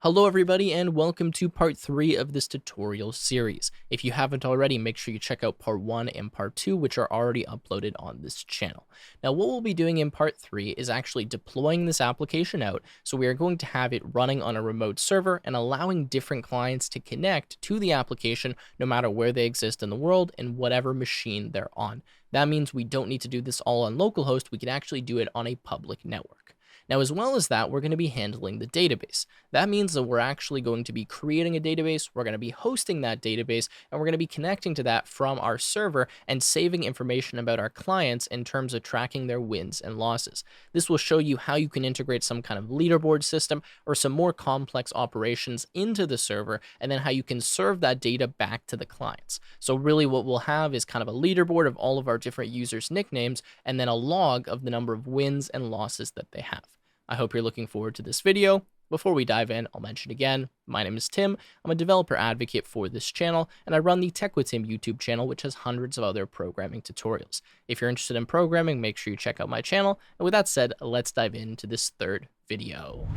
Hello everybody and welcome to part 3 of this tutorial series. If you haven't already, make sure you check out part 1 and part 2, which are already uploaded on this channel. Now what we'll be doing in part 3 is actually deploying this application out, so we are going to have it running on a remote server and allowing different clients to connect to the application no matter where they exist in the world and whatever machine they're on. That means we don't need to do this all on localhost, we can actually do it on a public network. Now, as well as that, we're going to be handling the database. That means that we're actually going to be creating a database, we're going to be hosting that database, and we're going to be connecting to that from our server and saving information about our clients in terms of tracking their wins and losses. This will show you how you can integrate some kind of leaderboard system or some more complex operations into the server, and then how you can serve that data back to the clients. So really what we'll have is kind of a leaderboard of all of our different users' nicknames, and then a log of the number of wins and losses that they have. I hope you're looking forward to this video. Before we dive in, I'll mention again, my name is Tim. I'm a developer advocate for this channel, and I run the Tech with Tim YouTube channel, which has hundreds of other programming tutorials. If you're interested in programming, make sure you check out my channel. And with that said, let's dive into this third video.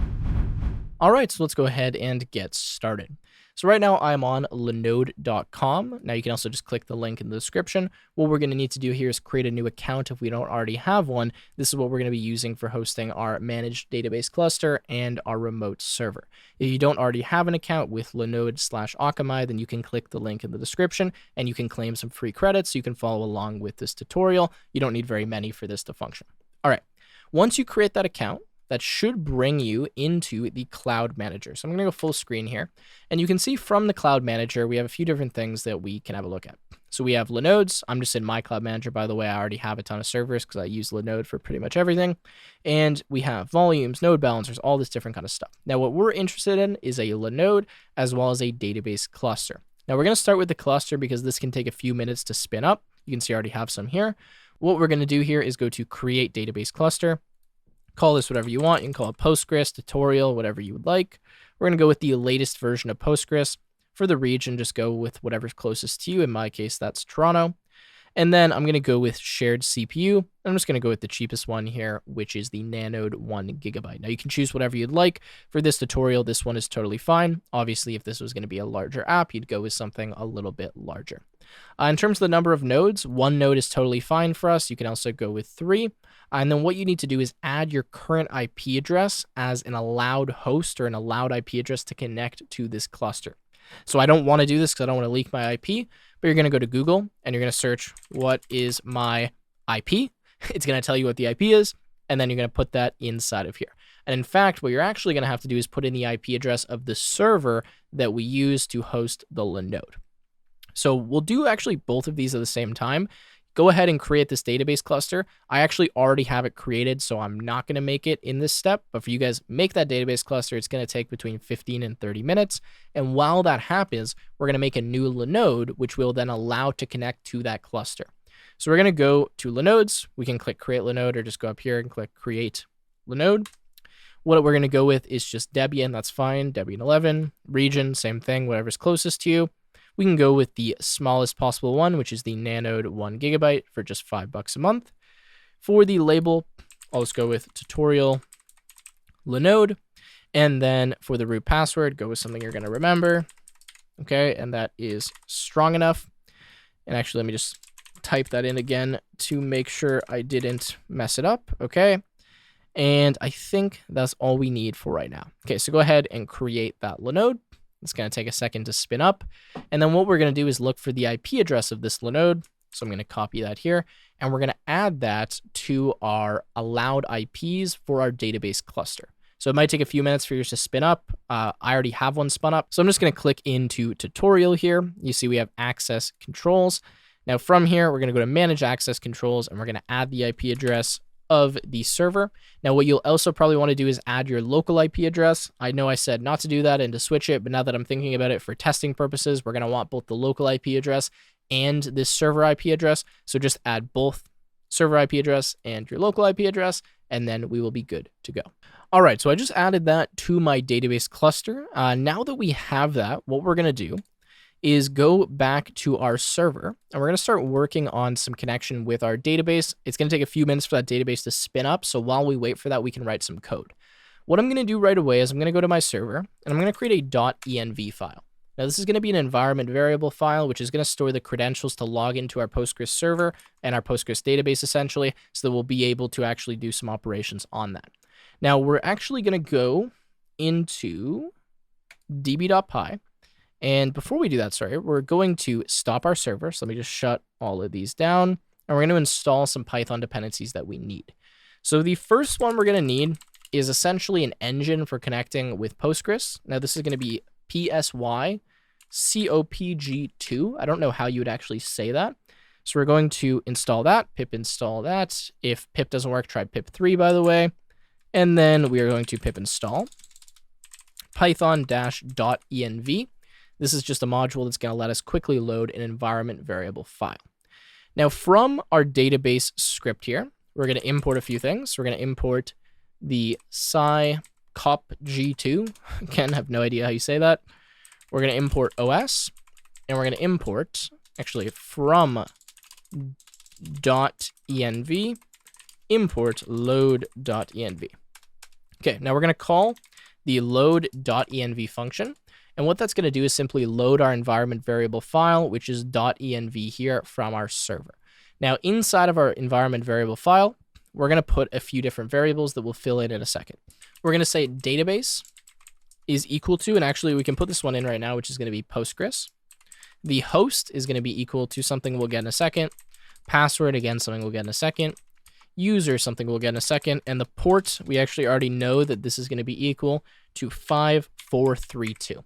All right, so let's go ahead and get started. So right now I'm on Linode.com. Now you can also just click the link in the description. What we're going to need to do here is create a new account if we don't already have one. This is what we're going to be using for hosting our managed database cluster and our remote server. If you don't already have an account with Linode/Akamai, then you can click the link in the description and you can claim some free credits so you can follow along with this tutorial. You don't need very many for this to function. All right, once you create that account, that should bring you into the Cloud Manager. So I'm going to go full screen here. And you can see from the Cloud Manager, we have a few different things that we can have a look at. So we have Linodes. I'm just in my Cloud Manager, by the way. I already have a ton of servers because I use Linode for pretty much everything. And we have volumes, node balancers, all this different kind of stuff. Now, what we're interested in is a Linode as well as a database cluster. Now, we're going to start with the cluster because this can take a few minutes to spin up. You can see I already have some here. What we're going to do here is go to Create Database Cluster. Call this whatever you want. You can call it Postgres, tutorial, whatever you would like. We're going to go with the latest version of Postgres. For the region, just go with whatever's closest to you. In my case, that's Toronto. And then I'm going to go with shared CPU. I'm just going to go with the cheapest one here, which is the Linode 1 GB. Now you can choose whatever you'd like. For this tutorial, this one is totally fine. Obviously, if this was going to be a larger app, you'd go with something a little bit larger. In terms of the number of nodes, 1 node is totally fine for us. You can also go with 3. And then what you need to do is add your current IP address as an allowed host or an allowed IP address to connect to this cluster. So I don't want to do this because I don't want to leak my IP, but you're going to go to Google and you're going to search what is my IP. It's going to tell you what the IP is, and then you're going to put that inside of here. And in fact, what you're actually going to have to do is put in the IP address of the server that we use to host the Linode. So we'll do actually both of these at the same time. Go ahead and create this database cluster. I actually already have it created, so I'm not going to make it in this step. But for you guys, make that database cluster. It's going to take between 15 and 30 minutes. And while that happens, we're going to make a new Linode, which will then allow to connect to that cluster. So we're going to go to Linodes. We can click Create Linode or just go up here and click Create Linode. What we're going to go with is just Debian. That's fine. Debian 11. Region, same thing, whatever's closest to you. We can go with the smallest possible one, which is the Linode 1 GB for just $5 a month. For the label, I'll just go with tutorial Linode. And then for the root password, go with something you're going to remember. Okay, and that is strong enough. And actually, let me just type that in again to make sure I didn't mess it up. Okay. And I think that's all we need for right now. Okay, so go ahead and create that Linode. It's going to take a second to spin up. And then what we're going to do is look for the IP address of this Linode. So I'm going to copy that here. And we're going to add that to our allowed IPs for our database cluster. So it might take a few minutes for yours to spin up. I already have one spun up. So I'm just going to click into tutorial here. You see we have access controls. Now from here, we're going to go to manage access controls and we're going to add the IP address of the server. Now, what you'll also probably want to do is add your local IP address. I know I said not to do that and to switch it, but now that I'm thinking about it for testing purposes, we're going to want both the local IP address and this server IP address. So just add both server IP address and your local IP address, and then we will be good to go. All right, so I just added that to my database cluster. Now that we have that, what we're going to do is go back to our server, and we're going to start working on some connection with our database. It's going to take a few minutes for that database to spin up, so while we wait for that, we can write some code. What I'm going to do right away is I'm going to go to my server, and I'm going to create a .env file. Now, this is going to be an environment variable file, which is going to store the credentials to log into our Postgres server and our Postgres database, essentially, so that we'll be able to actually do some operations on that. Now, we're actually going to go into db.py. And before we do that, we're going to stop our server. So let me just shut all of these down. And we're going to install some Python dependencies that we need. So the first one we're going to need is essentially an engine for connecting with Postgres. Now, this is going to be PSYCOPG2. I don't know how you would actually say that. So we're going to install that, pip install that. If pip doesn't work, try pip3, by the way. And then we are going to pip install python-.env. This is just a module that's going to let us quickly load an environment variable file. Now, from our database script here, we're going to import a few things. We're going to import the scopg2. Again, I have no idea how you say that. We're going to import OS, and we're going to import, actually, from .env, import load.env. Okay, now we're going to call the load.env function. And what that's going to do is simply load our environment variable file, which is .env here from our server. Now, inside of our environment variable file, we're going to put a few different variables that we'll fill in a second. We're going to say database is equal to, and actually we can put this one in right now, which is going to be Postgres. The host is going to be equal to something we'll get in a second. Password, again, something we'll get in a second. User, something we'll get in a second. And the port, we actually already know that this is going to be equal to 5432.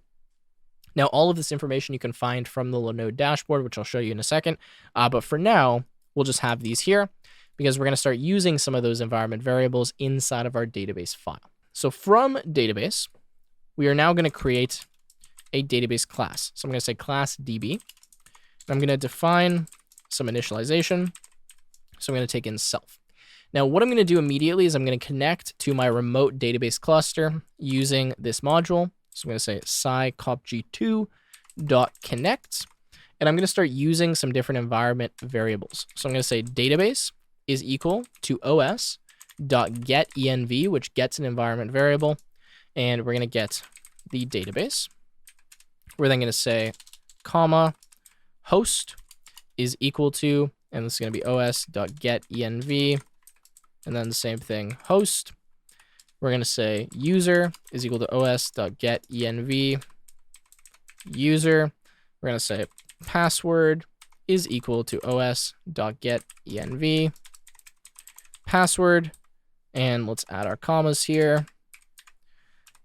Now, all of this information you can find from the Linode dashboard, which I'll show you in a second. But for now, we'll just have these here because we're going to start using some of those environment variables inside of our database file. So from database, we are now going to create a database class. So I'm going to say class DB. And I'm going to define some initialization. So I'm going to take in self. Now, what I'm going to do immediately is I'm going to connect to my remote database cluster using this module. So I'm going to say scopg2.connect, and I'm going to start using some different environment variables. So I'm going to say database is equal to os.getEnv, which gets an environment variable, and we're going to get the database. We're then going to say comma host is equal to, and this is going to be os.getEnv, and then the same thing, host. We're going to say user is equal to os.getEnv user. We're going to say password is equal to os.getEnv password. And let's add our commas here.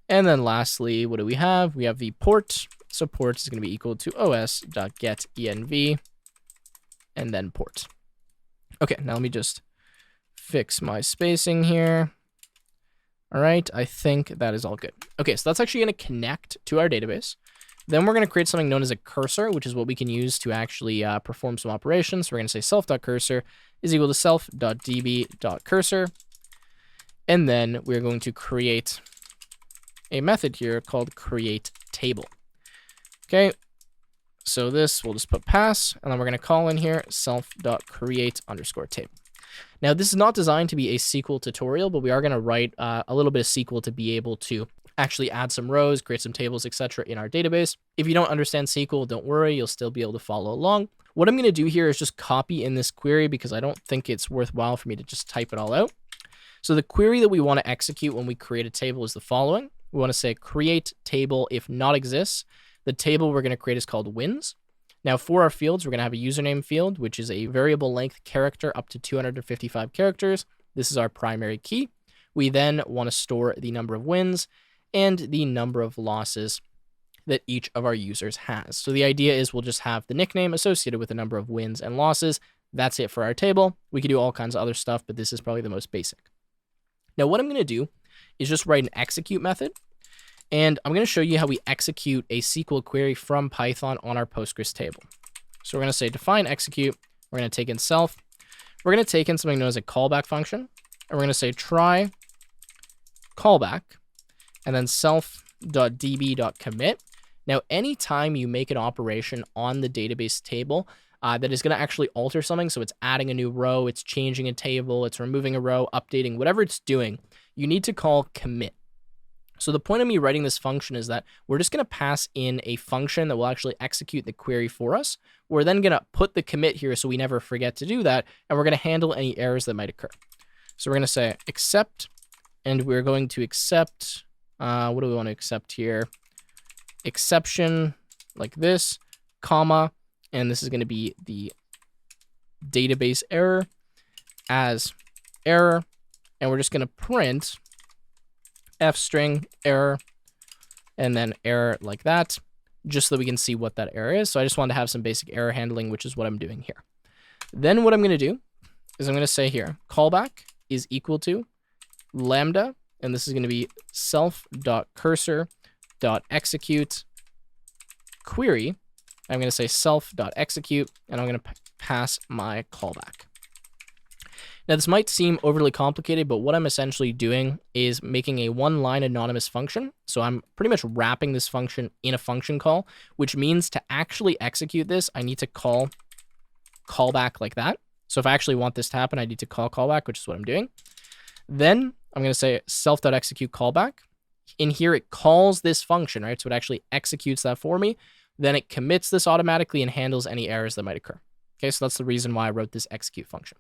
And then lastly, what do we have? We have the port. So port is going to be equal to os.getEnv and then port. Okay, now let me just fix my spacing here. All right, I think that is all good. Okay, so that's actually going to connect to our database. Then we're going to create something known as a cursor, which is what we can use to actually perform some operations. So we're going to say self.cursor is equal to self.db.cursor. And then we're going to create a method here called createTable. Okay, so this, we'll just put pass, and then we're going to call in here self.create_table. Now, this is not designed to be a SQL tutorial, but we are going to write a little bit of SQL to be able to actually add some rows, create some tables, etc. in our database. If you don't understand SQL, don't worry, you'll still be able to follow along. What I'm going to do here is just copy in this query because I don't think it's worthwhile for me to just type it all out. So the query that we want to execute when we create a table is the following. We want to say create table if not exists. The table we're going to create is called wins. Now, for our fields, we're going to have a username field, which is a variable length character up to 255 characters. This is our primary key. We then want to store the number of wins and the number of losses that each of our users has. So the idea is we'll just have the nickname associated with the number of wins and losses. That's it for our table. We could do all kinds of other stuff, but this is probably the most basic. Now, what I'm going to do is just write an execute method. And I'm going to show you how we execute a SQL query from Python on our Postgres table. So we're going to say define execute. We're going to take in self. We're going to take in something known as a callback function. And we're going to say try callback and then self.db.commit. Now, anytime you make an operation on the database table that is going to actually alter something, so it's adding a new row, it's changing a table, it's removing a row, updating, whatever it's doing, you need to call commit. So the point of me writing this function is that we're just going to pass in a function that will actually execute the query for us. We're then going to put the commit here so we never forget to do that, and we're going to handle any errors that might occur. So we're going to say accept, and we're going to accept, what do we want to accept here? Exception like this, comma, and this is going to be the database error as error, and we're just going to print f string error and then error like that, just so we can see what that error is. So I just wanted to have some basic error handling, which is what I'm doing here. Then what I'm going to do is I'm going to say here, callback is equal to lambda, and this is going to be self.cursor.execute query. I'm going to say self.execute, and I'm going to pass my callback. Now, this might seem overly complicated, but what I'm essentially doing is making a one-line anonymous function. So I'm pretty much wrapping this function in a function call, which means to actually execute this, I need to call callback like that. So if I actually want this to happen, I need to call callback, which is what I'm doing. Then I'm going to say self.execute callback. In here, it calls this function, right? So it actually executes that for me. Then it commits this automatically and handles any errors that might occur. Okay, so that's the reason why I wrote this execute function.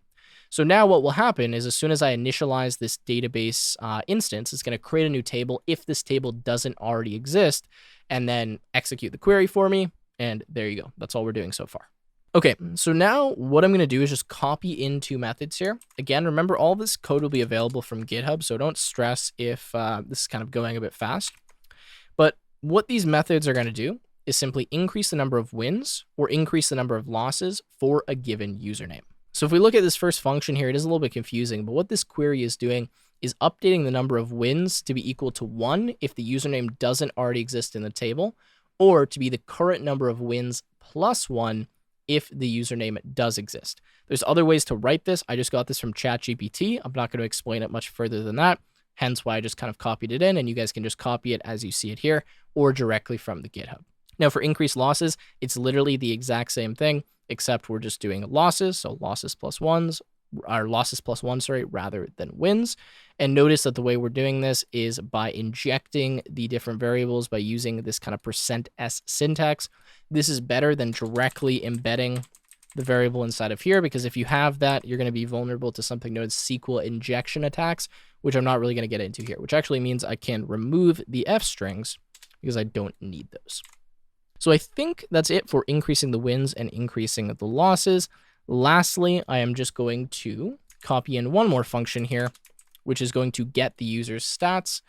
So now what will happen is as soon as I initialize this database instance, it's going to create a new table if this table doesn't already exist, and then execute the query for me. And there you go. That's all we're doing so far. Okay, so now what I'm going to do is just copy in two methods here. Again, remember all this code will be available from GitHub, so don't stress if this is kind of going a bit fast. But what these methods are going to do is simply increase the number of wins or increase the number of losses for a given username. So if we look at this first function here, it is a little bit confusing, but what this query is doing is updating the number of wins to be equal to 1 if the username doesn't already exist in the table, or to be the current number of wins plus 1 if the username does exist. There's other ways to write this. I just got this from ChatGPT. I'm not going to explain it much further than that, hence why I just kind of copied it in, and you guys can just copy it as you see it here or directly from the GitHub. Now for increased losses, it's literally the exact same thing, except we're just doing losses, so losses plus 1, rather than wins. And notice that the way we're doing this is by injecting the different variables by using this kind of %s syntax. This is better than directly embedding the variable inside of here, because if you have that, you're going to be vulnerable to something known as SQL injection attacks, which I'm not really going to get into here, which actually means I can remove the f strings because I don't need those. So I think that's it for increasing the wins and increasing the losses. Lastly, I am just going to copy in one more function here, which is going to get the user's stats.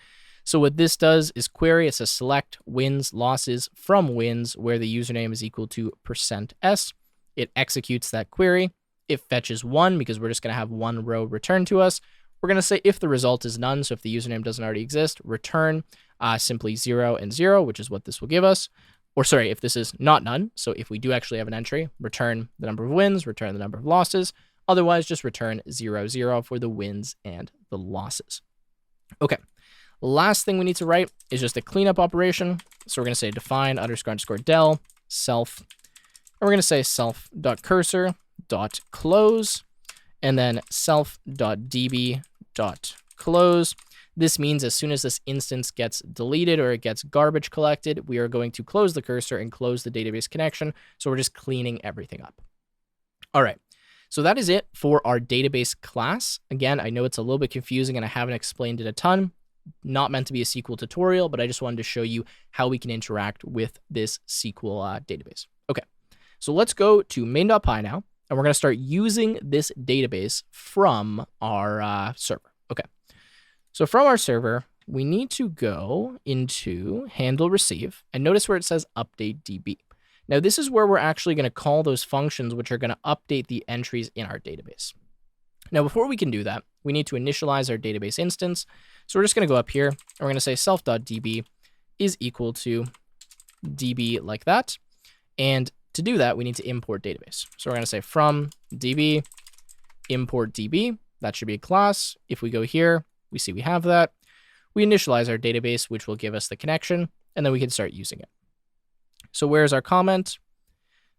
So what this does is query, it says select wins, losses from wins where the username is equal to %s. It executes that query. It fetches 1 because we're just going to have one row returned to us. We're going to say if the result is none, so if the username doesn't already exist, return simply 0 and 0, which is what this will give us. Or sorry, if this is not none, so if we do actually have an entry, return the number of wins, return the number of losses. Otherwise, just return 0, 0 for the wins and the losses. Okay, last thing we need to write is just a cleanup operation. So we're going to say define __del self, and we're going to say self.cursor.close, and then self.db.close. This means as soon as this instance gets deleted or it gets garbage collected, we are going to close the cursor and close the database connection. So we're just cleaning everything up. All right, so that is it for our database class. Again, I know it's a little bit confusing and I haven't explained it a ton. Not meant to be a SQL tutorial, but I just wanted to show you how we can interact with this SQL database. Okay, so let's go to main.py now, and we're going to start using this database from our server. Okay. So from our server, we need to go into handle receive and notice where it says update DB. Now this is where we're actually going to call those functions which are going to update the entries in our database. Now before we can do that, we need to initialize our database instance. So we're just going to go up here and we're going to say self.db is equal to db like that. And to do that, we need to import database. So we're going to say from db import db. That should be a class. If we go here, we see we have that. We initialize our database, which will give us the connection, and then we can start using it. So where's our comment?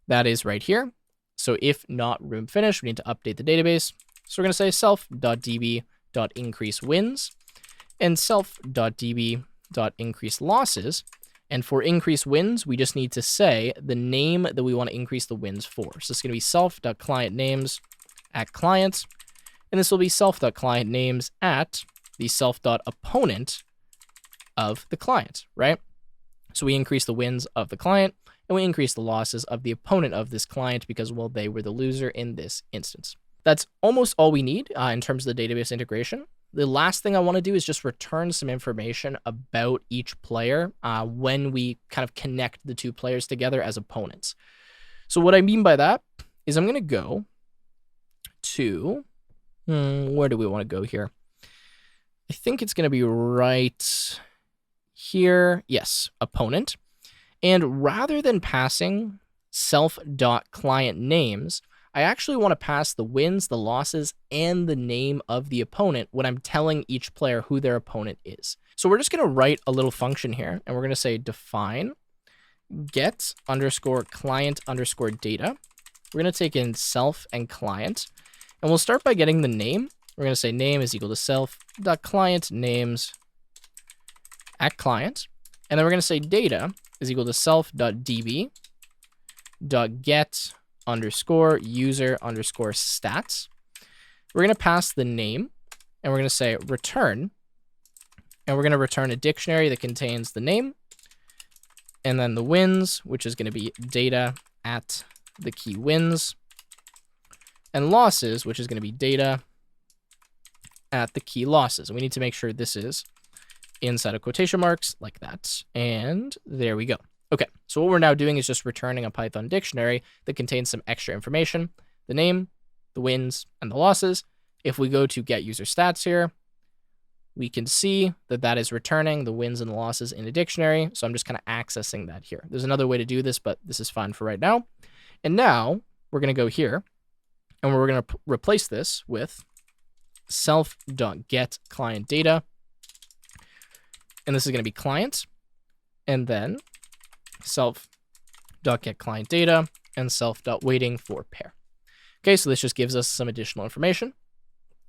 That is right here. So if not room finished, we need to update the database. So we're going to say self.db.increase wins and self.db self.increase losses. And for increase wins, we just need to say the name that we want to increase the wins for. So it's going to be self.clientNames at client, and this will be self.clientNames at the self.opponent of the client, right? So we increase the wins of the client, and we increase the losses of the opponent of this client because, well, they were the loser in this instance. That's almost all we need in terms of the database integration. The last thing I want to do is just return some information about each player when we kind of connect the two players together as opponents. So what I mean by that is I'm going to go to, where do we want to go here? I think it's going to be right here. Yes, opponent. And rather than passing self.clientNames, I actually want to pass the wins, the losses, and the name of the opponent when I'm telling each player who their opponent is. So we're just going to write a little function here, and we're going to say define get underscore client underscore data. We're going to take in self and client, and we'll start by getting the name. We're going to say name is equal to self.clientNames at client, and then we're going to say data is equal to self.db.get underscore user underscore stats. We're going to pass the name, and we're going to say return, and we're going to return a dictionary that contains the name, and then the wins, which is going to be data at the key wins, and losses, which is going to be data at the key losses. And we need to make sure this is inside of quotation marks like that. And there we go. Okay, so what we're now doing is just returning a Python dictionary that contains some extra information, the name, the wins, and the losses. If we go to get user stats here, we can see that that is returning the wins and the losses in a dictionary. So I'm just kind of accessing that here. There's another way to do this, but this is fine for right now. And now we're going to go here, and we're going to replace this with self.getClientData. And this is going to be client, and then self.getClientData and self.waiting for pair. Okay, so this just gives us some additional information.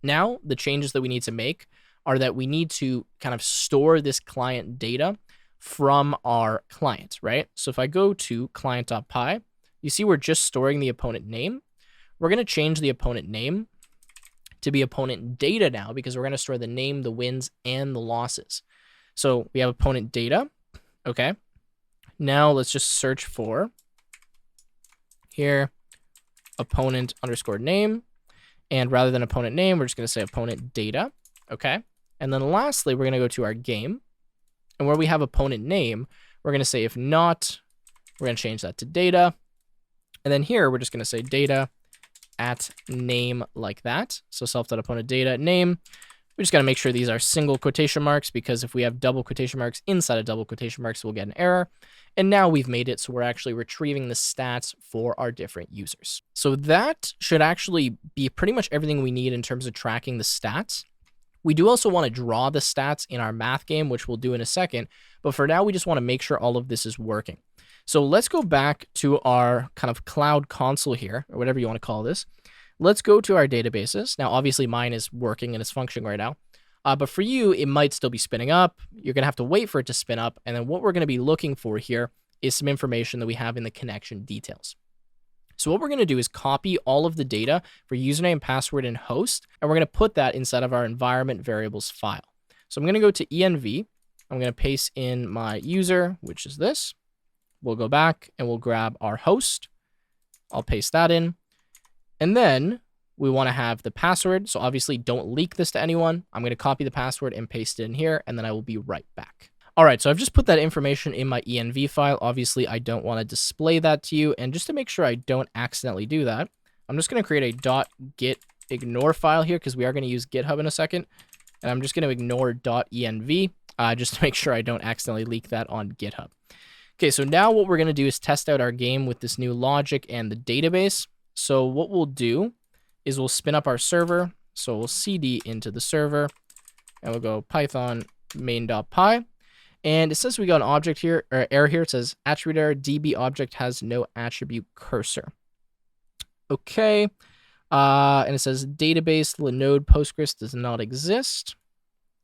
Now, the changes that we need to make are that we need to kind of store this client data from our client, right? So if I go to client.py, you see we're just storing the opponent name. We're going to change the opponent name to be opponent data now because we're going to store the name, the wins, and the losses. So we have opponent data. Okay. Now let's just search for here opponent underscore name. And rather than opponent name, we're just going to say opponent data. Okay. And then lastly, we're going to go to our game. And where we have opponent name, we're going to say if not, we're going to change that to data. And then here, we're just going to say data at name like that. So self.opponent data name. We just got to make sure these are single quotation marks because if we have double quotation marks inside of double quotation marks, we'll get an error. And now we've made it so we're actually retrieving the stats for our different users. So that should actually be pretty much everything we need in terms of tracking the stats. We do also want to draw the stats in our math game, which we'll do in a second. But for now, we just want to make sure all of this is working. So let's go back to our kind of cloud console here, or whatever you want to call this. Let's go to our databases. Now, obviously, mine is working and it's functioning right now. But for you, it might still be spinning up. You're going to have to wait for it to spin up. And then what we're going to be looking for here is some information that we have in the connection details. So what we're going to do is copy all of the data for username, password, and host, and we're going to put that inside of our environment variables file. So I'm going to go to env. I'm going to paste in my user, which is this. We'll go back and we'll grab our host. I'll paste that in. And then we want to have the password. So obviously don't leak this to anyone. I'm going to copy the password and paste it in here, and then I will be right back. All right, so I've just put that information in my env file. Obviously, I don't want to display that to you. And just to make sure I don't accidentally do that, I'm just going to create a .gitignore file here because we are going to use GitHub in a second. And I'm just going to ignore .env just to make sure I don't accidentally leak that on GitHub. Okay, so now what we're going to do is test out our game with this new logic and the database. So what we'll do is we'll spin up our server. So we'll cd into the server, and we'll go python main.py. And it says we got an object here, or error here. It says attribute error, db object has no attribute cursor. Okay. And it says database Linode Postgres does not exist.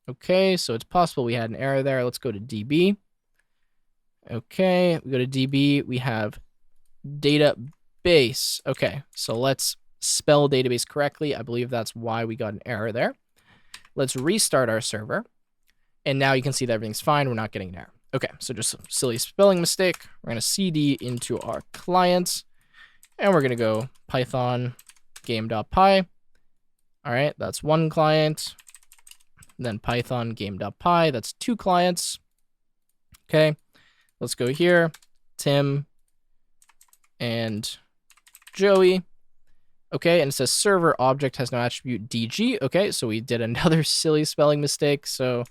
Okay, so it's possible we had an error there. Let's go to DB. Okay, we go to DB. We have database. Okay, so let's spell database correctly. I believe that's why we got an error there. Let's restart our server. And now you can see that everything's fine. We're not getting an error. Okay, so just a silly spelling mistake. We're going to cd into our clients. And we're going to go Python game.py. All right, that's one client. And then Python game.py. That's two clients. Okay, let's go here. Tim and Joey. Okay, and it says server object has no attribute DG. Okay, so we did another silly spelling mistake. So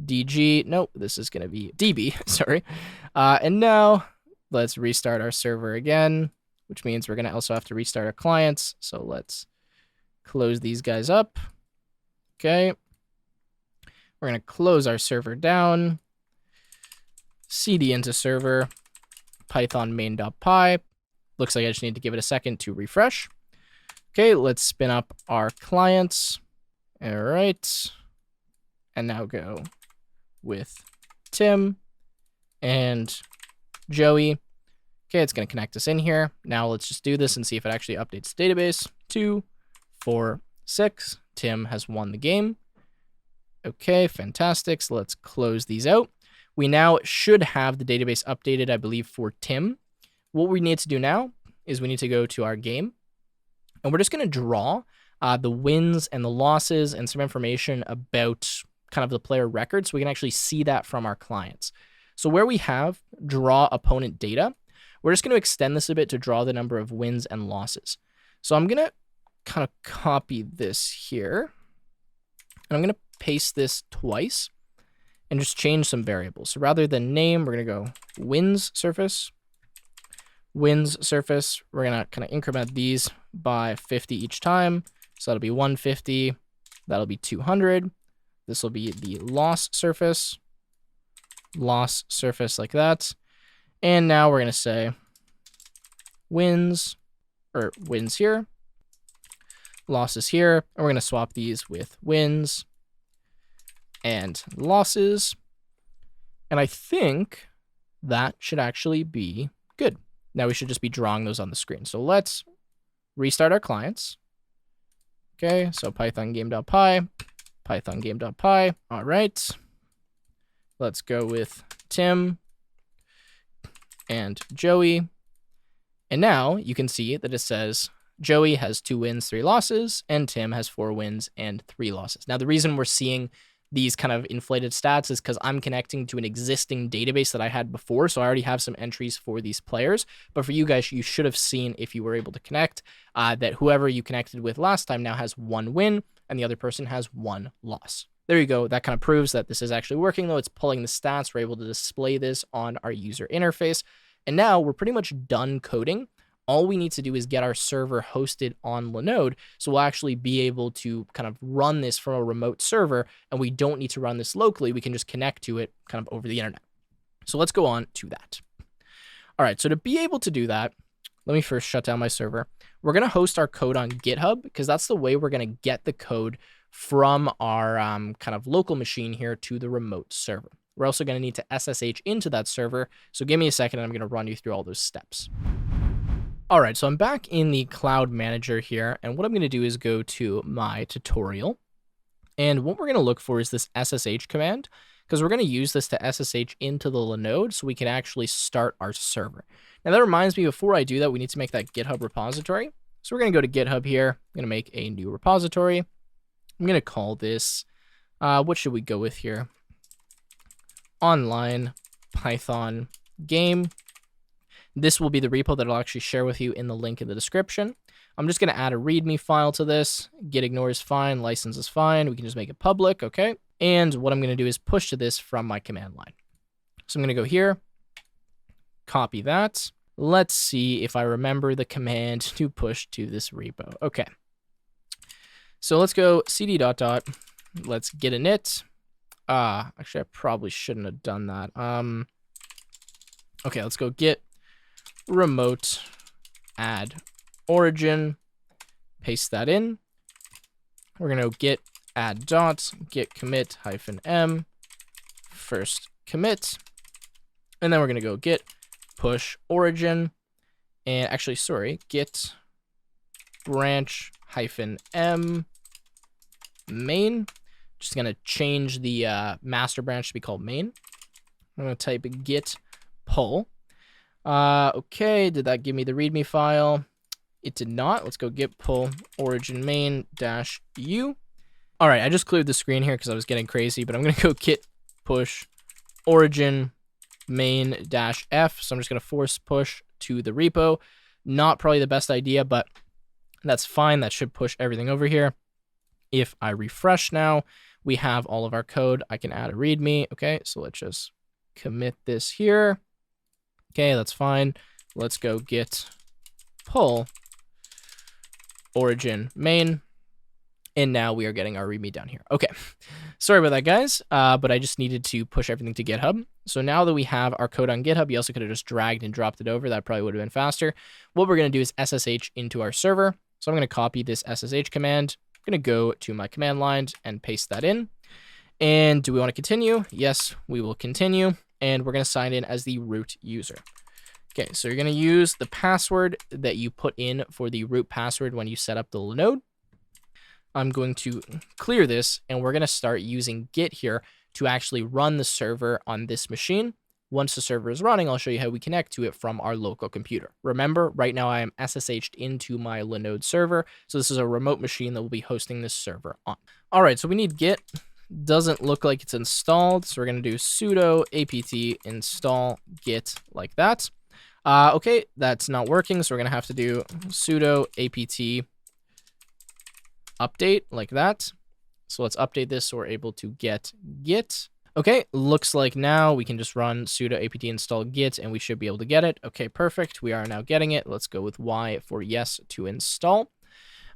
DG, nope, this is going to be DB, sorry. And now let's restart our server again, which means we're going to also have to restart our clients. So let's close these guys up. Okay. We're going to close our server down. cd into server, Python main.py. Looks like I just need to give it a second to refresh. Okay, let's spin up our clients. All right. And now go with Tim and Joey. Okay, it's going to connect us in here. Now let's just do this and see if it actually updates the database. 2, 4, 6. Tim has won the game. Okay, fantastic. So let's close these out. We now should have the database updated, I believe, for Tim. What we need to do now is we need to go to our game. And we're just going to draw the wins and the losses and some information about kind of the player record, so we can actually see that from our clients. So where we have draw opponent data, we're just going to extend this a bit to draw the number of wins and losses. So I'm going to kind of copy this here, and I'm going to paste this twice and just change some variables. So rather than name, we're going to go wins surface. Wins surface, we're going to kind of increment these by 50 each time. So that'll be 150. That'll be 200. This will be the loss surface like that. And now we're going to say wins here, losses here. And we're going to swap these with wins and losses. And I think that should actually be good. Now we should just be drawing those on the screen. So let's restart our clients. Okay, so Python game.py, Python game.py. All right. Let's go with Tim and Joey. And now you can see that it says Joey has 2 wins, 3 losses, and Tim has 4 wins and 3 losses. Now, the reason we're seeing these kind of inflated stats is because I'm connecting to an existing database that I had before, so I already have some entries for these players. But for you guys, you should have seen, if you were able to connect, that whoever you connected with last time now has 1 win, and the other person has 1 loss. There you go. That kind of proves that this is actually working, though. It's pulling the stats. We're able to display this on our user interface. And now we're pretty much done coding. All we need to do is get our server hosted on Linode, so we'll actually be able to kind of run this from a remote server, and we don't need to run this locally. We can just connect to it kind of over the internet. So let's go on to that. All right, so to be able to do that, let me first shut down my server. We're going to host our code on GitHub, because that's the way we're going to get the code from our kind of local machine here to the remote server. We're also going to need to SSH into that server, so give me a second, and I'm going to run you through all those steps. All right, so I'm back in the Cloud Manager here, and what I'm going to do is go to my tutorial, and what we're going to look for is this SSH command, because we're going to use this to SSH into the Linode so we can actually start our server. Now, that reminds me, before I do that, we need to make that GitHub repository. So we're going to go to GitHub here. I'm going to make a new repository. I'm going to call this, what should we go with here? Online Python game. This will be the repo that I'll actually share with you in the link in the description. I'm just going to add a README file to this. Git ignore is fine. License is fine. We can just make it public. Okay. And what I'm going to do is push to this from my command line. So I'm going to go here, copy that. Let's see if I remember the command to push to this repo. Okay. So let's go cd ... Let's git init. Actually, I probably shouldn't have done that. Okay, let's go git remote add origin, paste that in. We're going to git add dot git commit -m first commit, and then we're going to go git push origin, and actually, sorry, git branch -m main. Just going to change the master branch to be called main. I'm going to type git pull. Okay, did that give me the README file? It did not. Let's go git pull origin main -u. All right, I just cleared the screen here because I was getting crazy, but I'm going to go git push origin main -f. So I'm just going to force push to the repo. Not probably the best idea, but that's fine. That should push everything over here. If I refresh now, we have all of our code. I can add a README. Okay, so let's just commit this here. Okay, that's fine. Let's go git pull origin main. And now we are getting our README down here. Okay, sorry about that, guys, but I just needed to push everything to GitHub. So now that we have our code on GitHub, you also could have just dragged and dropped it over. That probably would have been faster. What we're going to do is SSH into our server. So I'm going to copy this SSH command. I'm going to go to my command line and paste that in. And do we want to continue? Yes, we will continue. And we're going to sign in as the root user. Okay, so you're going to use the password that you put in for the root password when you set up the Linode. I'm going to clear this, and we're going to start using Git here to actually run the server on this machine. Once the server is running, I'll show you how we connect to it from our local computer. Remember, right now I am SSH'd into my Linode server, so this is a remote machine that will be hosting this server on. All right, so we need Git. Doesn't look like it's installed, so we're going to do sudo apt install git like that. Okay, that's not working, so we're going to have to do sudo apt update like that. So let's update this so we're able to get Git. Okay, looks like now we can just run sudo apt install git and we should be able to get it. Okay, perfect. We are now getting it. Let's go with Y for yes to install.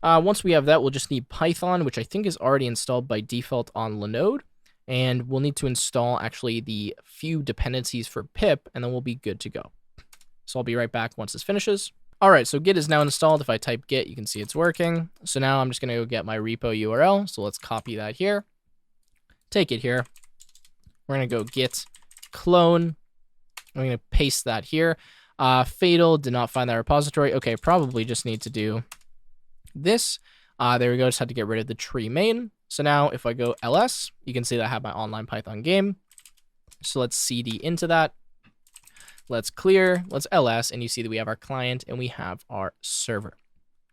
Once we have that, we'll just need Python, which I think is already installed by default on Linode. And we'll need to install actually the few dependencies for pip, and then we'll be good to go. So I'll be right back once this finishes. All right, so Git is now installed. If I type Git, you can see it's working. So now I'm just going to go get my repo URL. So let's copy that here. Take it here. We're going to go Git clone. I'm going to paste that here. Fatal, did not find that repository. Okay, probably just need to do this. There we go. Just had to get rid of the tree main. So now if I go ls, you can see that I have my online Python game. So let's cd into that. Let's clear, let's ls, and you see that we have our client and we have our server.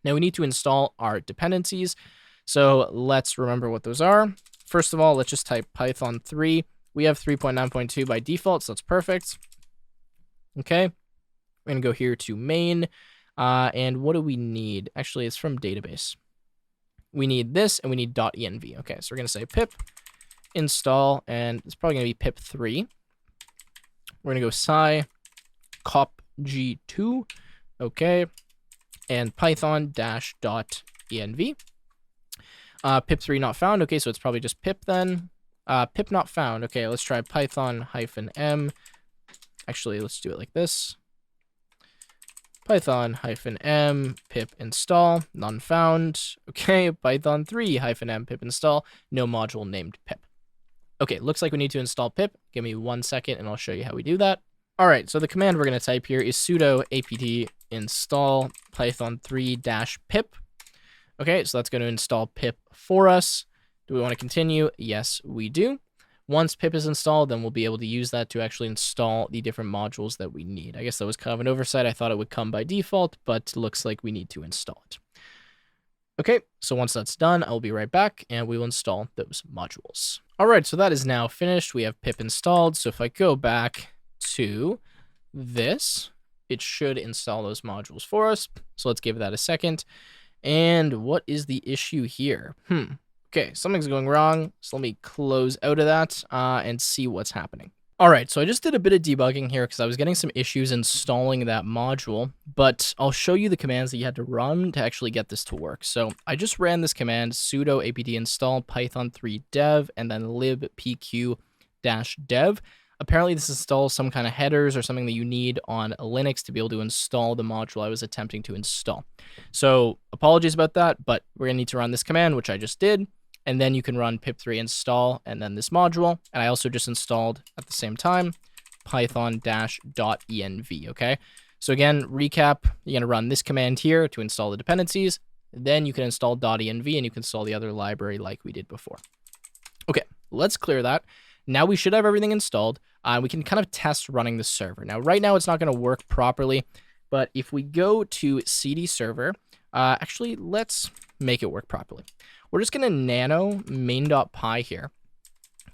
Now we need to install our dependencies. So let's remember what those are. First of all, let's just type Python 3. We have 3.9.2 by default, so that's perfect. Okay, we're gonna go here to main. And what do we need? Actually, it's from database. We need this and we need .env. Okay, so we're gonna say pip install, and it's probably gonna be pip3. We're gonna go sci cop g2, okay, and python -.env. Pip3 not found. Okay, so it's probably just pip then. Pip not found. Okay, let's try python -m. Actually, let's do it like this. Python -m pip install, none found. Okay, Python 3 -m pip install, no module named pip. Okay, looks like we need to install pip. Give me 1 second and I'll show you how we do that. All right, so the command we're going to type here is sudo apt install python 3-pip. Okay, so that's going to install pip for us. Do we want to continue? Yes, we do. Once pip is installed, then we'll be able to use that to actually install the different modules that we need. I guess that was kind of an oversight. I thought it would come by default, but looks like we need to install it. Okay, so once that's done, I'll be right back and we will install those modules. All right, so that is now finished. We have pip installed. So if I go back to this, it should install those modules for us. So let's give that a second. And what is the issue here? Okay, something's going wrong. So let me close out of that and see what's happening. All right, so I just did a bit of debugging here because I was getting some issues installing that module, but I'll show you the commands that you had to run to actually get this to work. So I just ran this command, sudo apt install python 3 dev, and then libpq-dev. Apparently this installs some kind of headers or something that you need on Linux to be able to install the module I was attempting to install. So apologies about that, but we're gonna need to run this command, which I just did. and then you can run pip3 install and then this module. And I also just installed at the same time python-.env, okay? So again, recap, you're gonna run this command here to install the dependencies, then you can install .env and you can install the other library like we did before. Okay, let's clear that. Now we should have everything installed. We can kind of test running the server. Now, right now it's not gonna work properly, but if we go to cd server, actually, let's make it work properly. We're just gonna nano main.py here,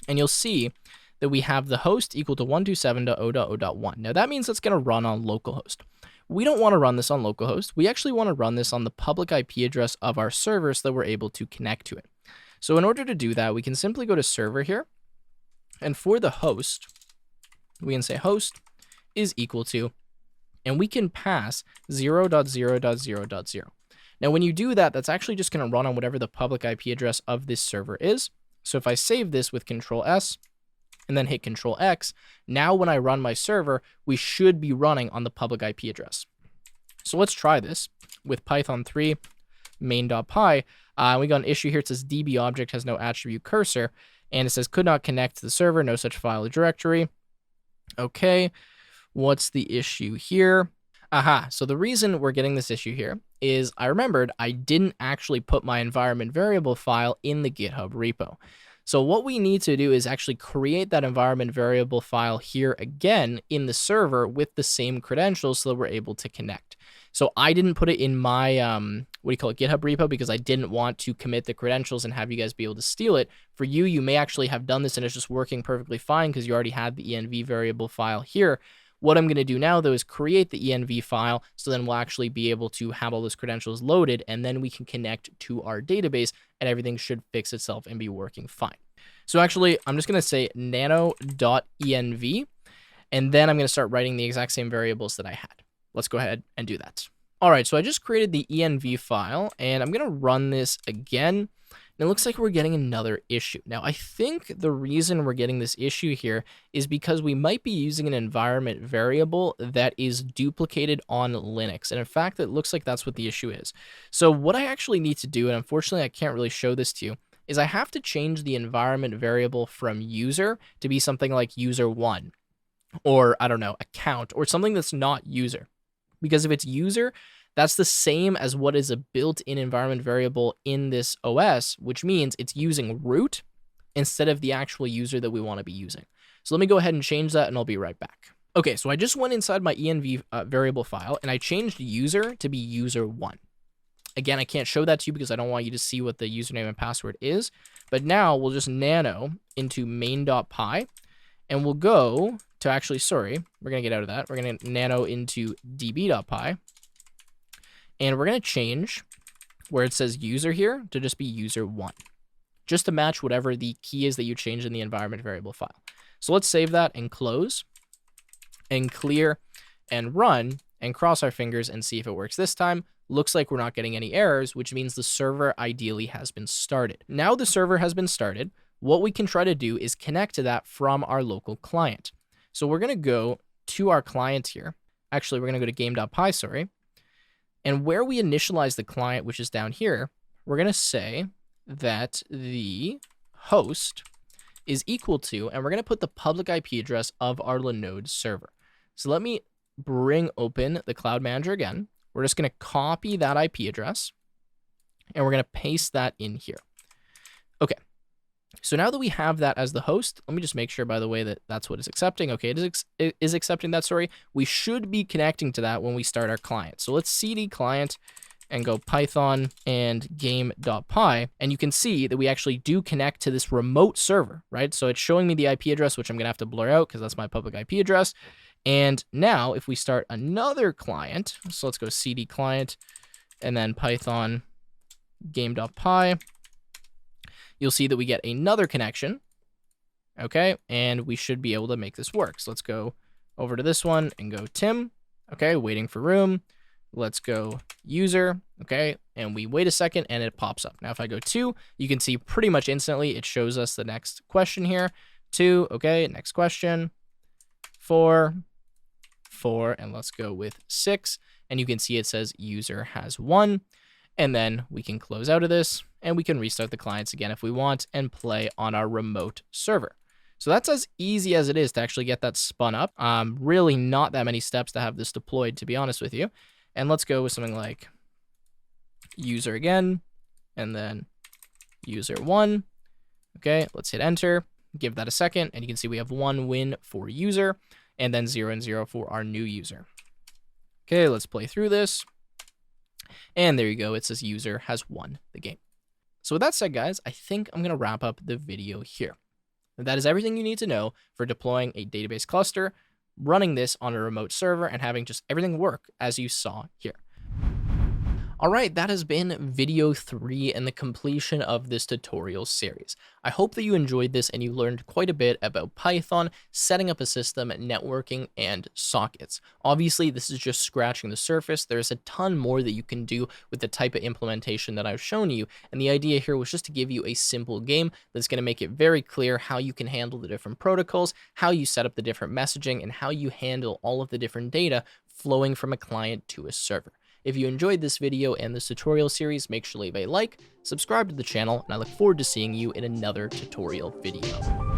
and you'll see that we have the host equal to 127.0.0.1. Now that means it's gonna run on localhost. We don't wanna run this on localhost. We actually wanna run this on the public IP address of our server so that we're able to connect to it. So in order to do that, we can simply go to server here, and for the host, we can say host is equal to, and we can pass 0.0.0.0. Now, when you do that, that's actually just going to run on whatever the public IP address of this server is. So if I save this with Control S and then hit Control X, now when I run my server, we should be running on the public IP address. So let's try this with Python 3 main.py. We got an issue here. It says DB object has no attribute cursor, and it says could not connect to the server, no such file or directory. Okay, what's the issue here? Aha, so the reason we're getting this issue here is I remembered I didn't actually put my environment variable file in the GitHub repo. So what we need to do is actually create that environment variable file here again in the server with the same credentials so that we're able to connect. So I didn't put it in my, GitHub repo because I didn't want to commit the credentials and have you guys be able to steal it. For you, you may actually have done this and it's just working perfectly fine because you already had the env variable file here. What I'm going to do now, though, is create the env file, so then we'll actually be able to have all those credentials loaded, and then we can connect to our database, and everything should fix itself and be working fine. So actually, I'm just going to say nano.env, and then I'm going to start writing the exact same variables that I had. Let's go ahead and do that. All right, so I just created the env file, and I'm going to run this again. And it looks like we're getting another issue. Now, I think the reason we're getting this issue here is because we might be using an environment variable that is duplicated on Linux. And in fact, it looks like that's what the issue is. So what I actually need to do, and unfortunately I can't really show this to you, is I have to change the environment variable from user to be something like user1, or I don't know, account, or something that's not user. Because if it's user, that's the same as what is a built-in environment variable in this OS, which means it's using root instead of the actual user that we want to be using. So let me go ahead and change that, and I'll be right back. Okay, so I just went inside my env variable file, and I changed user to be user1. Again, I can't show that to you because I don't want you to see what the username and password is. But now we'll just nano into main.py, and we'll go to actually, we're going to get out of that. We're going to nano into db.py. And we're going to change where it says user here to just be user1, just to match whatever the key is that you changed in the environment variable file. So let's save that and close and clear and run and cross our fingers and see if it works this time. Looks like we're not getting any errors, which means the server ideally has been started. Now the server has been started, what we can try to do is connect to that from our local client. So we're going to go to our client here. Actually, we're going to go to game.py, and where we initialize the client, which is down here, we're going to say that the host is equal to, and we're going to put the public IP address of our Linode server. So let me bring open the Cloud Manager again. We're just going to copy that IP address, and we're going to paste that in here. Okay. So now that we have that as the host, let me just make sure, by the way, that that's what it's accepting. Okay, it is accepting that, We should be connecting to that when we start our client. So let's cd client and go Python and game.py, and you can see that we actually do connect to this remote server, right? So it's showing me the IP address, which I'm going to have to blur out because that's my public IP address. And now if we start another client, so let's go cd client and then Python game.py, you'll see that we get another connection, okay? And we should be able to make this work. So let's go over to this one and go Tim, okay? Waiting for room. Let's go user, okay? And we wait a second and it pops up. Now, if I go 2, you can see pretty much instantly it shows us the next question here. 2, okay, next question. 4, and let's go with 6. And you can see it says user has 1. And then we can close out of this and we can restart the clients again if we want and play on our remote server. So that's as easy as it is to actually get that spun up. Really not that many steps to have this deployed, to be honest with you. And let's go with something like user again, and then user 1. Okay, let's hit enter, give that a second, and you can see we have 1 win for user, and then 0 and 0 for our new user. Okay, let's play through this. And there you go, it says user has won the game. So with that said, guys, I think I'm going to wrap up the video here. That is everything you need to know for deploying a database cluster, running this on a remote server, and having just everything work as you saw here. All right, that has been video 3 and the completion of this tutorial series. I hope that you enjoyed this and you learned quite a bit about Python, setting up a system, networking, and sockets. Obviously, this is just scratching the surface. There's a ton more that you can do with the type of implementation that I've shown you, and the idea here was just to give you a simple game that's going to make it very clear how you can handle the different protocols, how you set up the different messaging, and how you handle all of the different data flowing from a client to a server. If you enjoyed this video and this tutorial series, make sure to leave a like, subscribe to the channel, and I look forward to seeing you in another tutorial video.